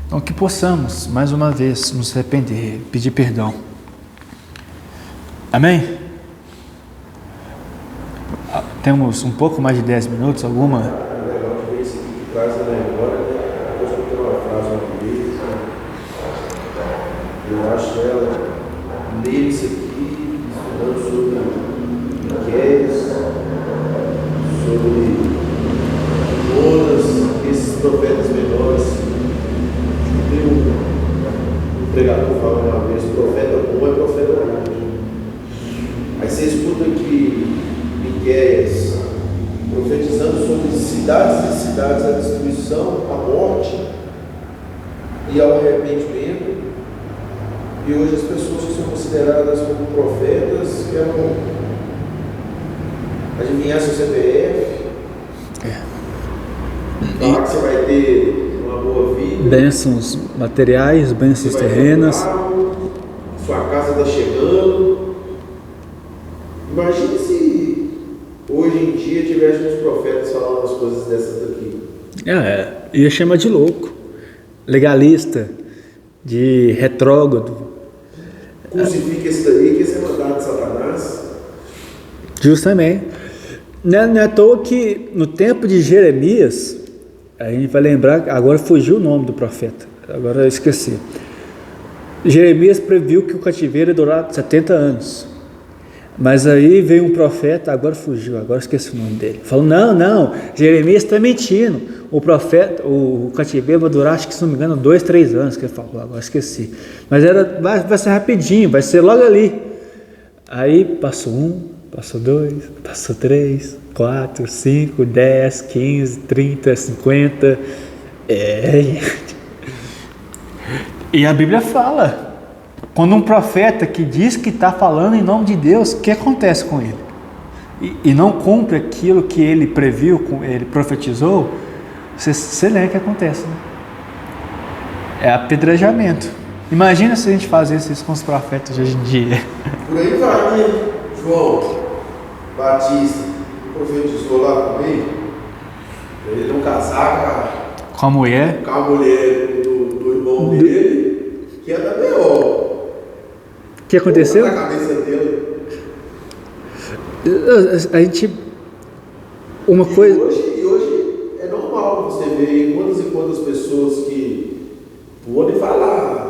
[SPEAKER 1] Então que possamos, mais uma vez, nos arrepender, pedir perdão. Amém? Temos um pouco mais de 10 minutos, alguma?
[SPEAKER 2] É legal de ver isso aqui que traz a memória, né? Eu escutei uma frase uma vez, eu acho ela, ler isso aqui, estudando sobre Miqueias, sobre Jonas, esses profetas menores. Um pregador falou uma vez: profeta bom é profeta bom. Aí você escuta aqui Miqueias profetizando sobre cidades e cidades, a destruição, a morte e ao arrependimento. E hoje as pessoas que são consideradas como profetas querem adivinhar seu CPF, falar que você vai ter uma boa vida,
[SPEAKER 1] bênçãos materiais, bênçãos terrenas.
[SPEAKER 2] Sua casa está chegando. Imagine se hoje em dia tivéssemos profetas falando as coisas dessas daqui.
[SPEAKER 1] Ia chamar de louco, legalista, de retrógrado.
[SPEAKER 2] Crucifica esse daí, que esse é mandado de Satanás.
[SPEAKER 1] Justamente. Não é à toa que no tempo de Jeremias, a gente vai lembrar, agora fugiu o nome do profeta, agora eu esqueci. Jeremias previu que o cativeiro ia durar 70 anos. Mas aí veio um profeta, agora fugiu, agora esqueci o nome dele. Falou: não, Jeremias está mentindo. O profeta, o cativeiro vai durar, acho que se não me engano, 2, 3 anos, que ele falou, agora esqueci. Mas vai ser rapidinho, vai ser logo ali. Aí passou 1, passou 2, passou 3, 4, 5, 10, 15, 30, 50. E a Bíblia fala. Quando um profeta que diz que está falando em nome de Deus, o que acontece com ele? E não cumpre aquilo que ele previu, ele profetizou, você lembra o que acontece, né? É apedrejamento. Imagina se a gente fizesse isso com os profetas de hoje em dia.
[SPEAKER 2] Por aí vai, né? João Batista profetizou lá com ele não casar
[SPEAKER 1] com a mulher
[SPEAKER 2] do irmão dele, que é da B.O.
[SPEAKER 1] O que aconteceu?
[SPEAKER 2] Na cabeça dele.
[SPEAKER 1] A gente. Uma coisa.
[SPEAKER 2] E hoje é normal você ver quantas e quantas pessoas que podem falar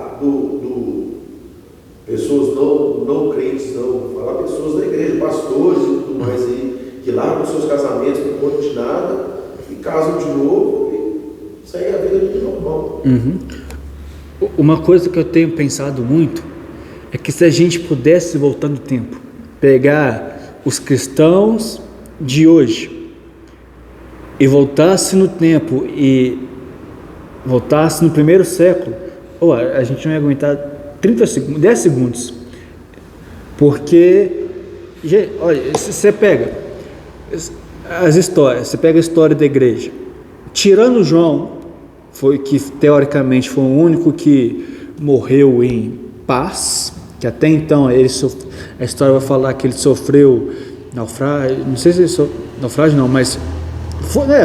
[SPEAKER 2] pessoas não crentes, não, falar pessoas da igreja, pastores e tudo mais aí, que largam seus casamentos por conta de nada e casam de novo e seguem a vida de normal.
[SPEAKER 1] Uma coisa que eu tenho pensado muito é que se a gente pudesse voltar no tempo, pegar os cristãos de hoje e voltasse no tempo e voltasse no primeiro século, a gente não ia aguentar 30 segundos, 10 segundos, porque olha, você pega as histórias, você pega a história da igreja, tirando João, que teoricamente foi o único que morreu em paz, que até então a história vai falar que ele sofreu naufrágio, não sei se naufrágio não, mas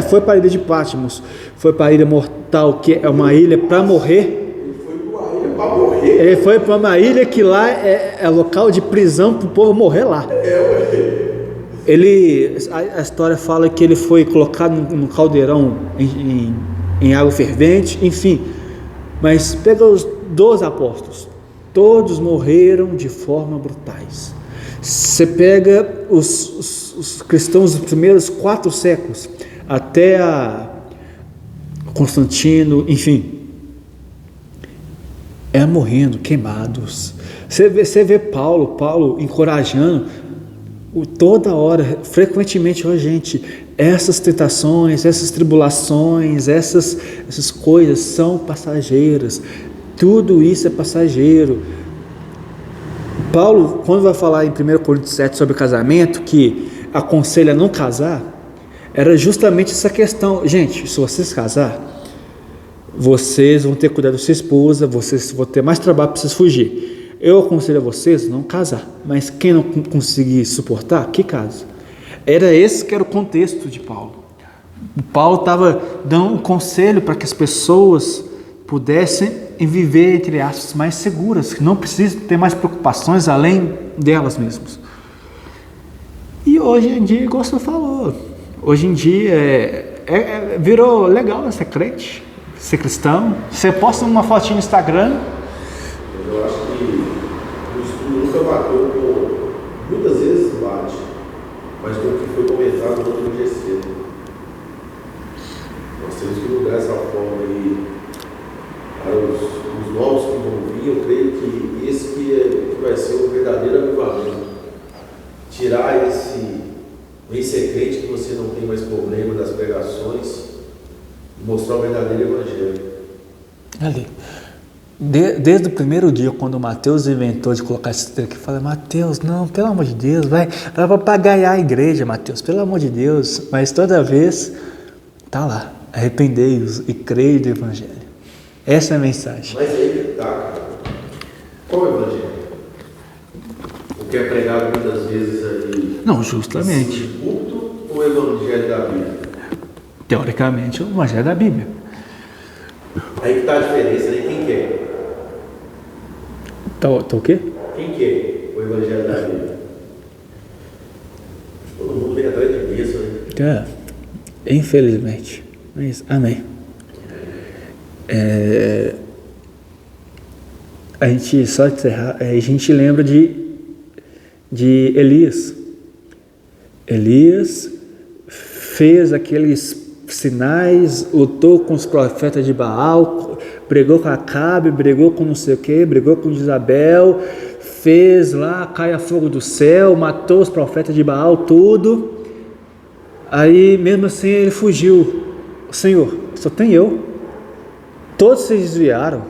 [SPEAKER 1] foi para a ilha de Patmos, foi para a ilha mortal, que é uma ilha para morrer. Ele foi para uma ilha que lá é local de prisão para o povo morrer lá. A história fala que ele foi colocado num caldeirão em água fervente, enfim. Mas pega os 12 apóstolos, todos morreram de forma brutais. Você pega os cristãos dos primeiros 4 séculos, até Constantino, enfim, morrendo, queimados. Você vê Paulo encorajando toda hora, frequentemente: gente, essas tentações, essas tribulações, essas coisas são passageiras, tudo isso é passageiro. Paulo, quando vai falar em 1 Coríntios 7 sobre o casamento, que aconselha a não casar, era justamente essa questão: gente, se vocês casar, vocês vão ter que cuidar da sua esposa, vocês vão ter mais trabalho para vocês fugir. Eu aconselho a vocês não casar, mas quem não conseguir suportar, que casa. Era esse que era o contexto de Paulo. Paulo estava dando um conselho para que as pessoas pudessem viver, entre aspas, mais seguras, que não precisam ter mais preocupações além delas mesmas. E hoje em dia, igual você falou, hoje em dia virou legal ser crente, ser cristão. Você posta uma fotinha no Instagram.
[SPEAKER 2] Eu acho que o estudo nunca bateu muitas vezes bate, mas com o que foi comentado no outro GC. Nós temos que mudar essa forma aí para os novos que vão vir. Eu creio que esse que vai ser o verdadeiro avivamento. Tirar vem ser crente que você não tem mais problema das pregações e mostrar o verdadeiro evangelho.
[SPEAKER 1] Ali. Desde o primeiro dia, quando o Mateus inventou de colocar esse texto aqui, eu falei: Mateus, não, pelo amor de Deus, vai papagaiar a igreja, Mateus, pelo amor de Deus. Mas toda vez, tá lá, arrependei-vos e creio do evangelho. Essa é a mensagem.
[SPEAKER 2] Mas aí que tá, cara. Qual é o evangelho? O que é pregado muitas vezes aí?
[SPEAKER 1] Não, justamente.
[SPEAKER 2] O culto ou o evangelho da Bíblia?
[SPEAKER 1] Teoricamente, o evangelho da Bíblia.
[SPEAKER 2] Aí que tá a diferença, né? Quem quer?
[SPEAKER 1] Tá o quê?
[SPEAKER 2] Quem quer o evangelho da Bíblia? Todo mundo vem atrás de bênção, né?
[SPEAKER 1] Infelizmente. Mas, amém. A gente, só encerrar, a gente lembra de Elias. Elias fez aqueles sinais, lutou com os profetas de Baal, brigou com Acabe, brigou com não sei o que, brigou com Jezabel, fez lá, caia fogo do céu, matou os profetas de Baal, tudo. Aí mesmo assim ele fugiu. Senhor, só tem eu. Todos se desviaram.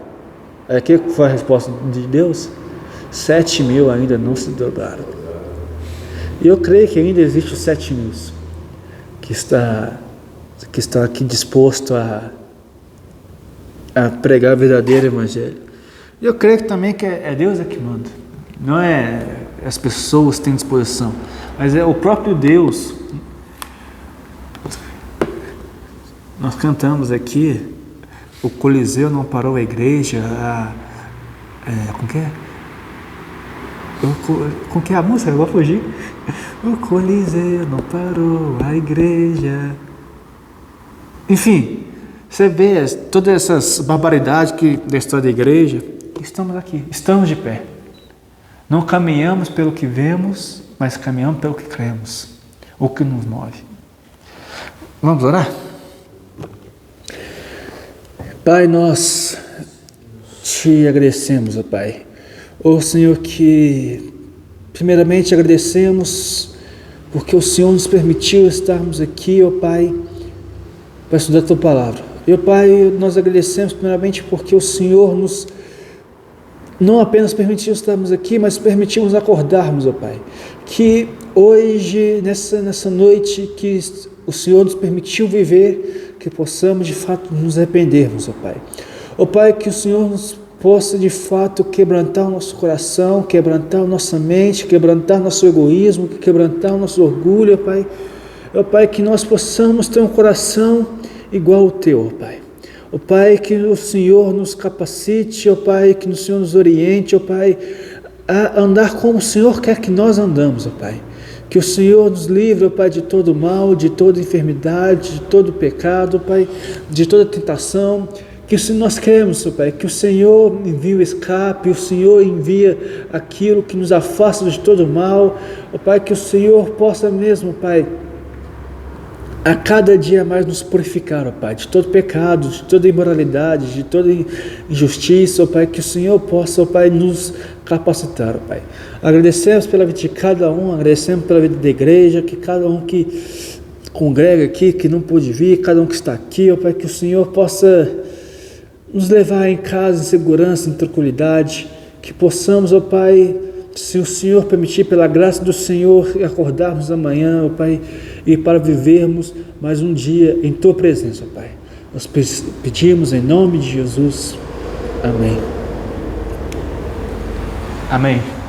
[SPEAKER 1] Aí que foi a resposta de Deus? 7.000 ainda não se dobraram. E eu creio que ainda existe os 7.000 que está aqui disposto a pregar o verdadeiro evangelho. E eu creio que também que é Deus que manda. Não é as pessoas que têm disposição, mas é o próprio Deus. Nós cantamos aqui, o Coliseu não parou a igreja, como que é? Como que é a música? Eu vou fugir. O Coliseu não parou a igreja. Enfim, você vê todas essas barbaridades da história da igreja. Estamos aqui, estamos de pé. Não caminhamos pelo que vemos, mas caminhamos pelo que cremos, o que nos move. Vamos orar? Pai, nós te agradecemos, ó Pai. Ó Senhor, que primeiramente agradecemos porque o Senhor nos permitiu estarmos aqui, ó Pai, para estudar a Tua Palavra. E ó Pai, nós agradecemos primeiramente porque o Senhor nos não apenas permitiu estarmos aqui, mas permitiu nos acordarmos, ó Pai. Que hoje, nessa noite que o Senhor nos permitiu viver, que possamos de fato nos arrependermos, ó Pai. Ó Pai, que o Senhor nos possa de fato quebrantar o nosso coração, quebrantar a nossa mente, quebrantar nosso egoísmo, quebrantar o nosso orgulho, ó Pai. Ó Pai, que nós possamos ter um coração igual ao Teu, ó Pai. Ó Pai, que o Senhor nos capacite, ó Pai, que o Senhor nos oriente, ó Pai, a andar como o Senhor quer que nós andamos, ó Pai. Que o Senhor nos livre, ó Pai, de todo mal, de toda enfermidade, de todo pecado, ó Pai, de toda tentação. Que se nós queremos, ó Pai, que o Senhor envie o escape, o Senhor envia aquilo que nos afasta de todo mal, ó Pai, que o Senhor possa mesmo, Pai, a cada dia mais nos purificar, ó Pai, de todo pecado, de toda imoralidade, de toda injustiça, ó Pai, que o Senhor possa, ó Pai, nos capacitar, ó Pai. Agradecemos pela vida de cada um, agradecemos pela vida da igreja, que cada um que congrega aqui, que não pôde vir, cada um que está aqui, ó Pai, que o Senhor possa nos levar em casa em segurança, em tranquilidade, que possamos, ó Pai, se o Senhor permitir, pela graça do Senhor, acordarmos amanhã, ó Pai, e para vivermos mais um dia em Tua presença, ó Pai. Nós pedimos em nome de Jesus. Amém. Amém.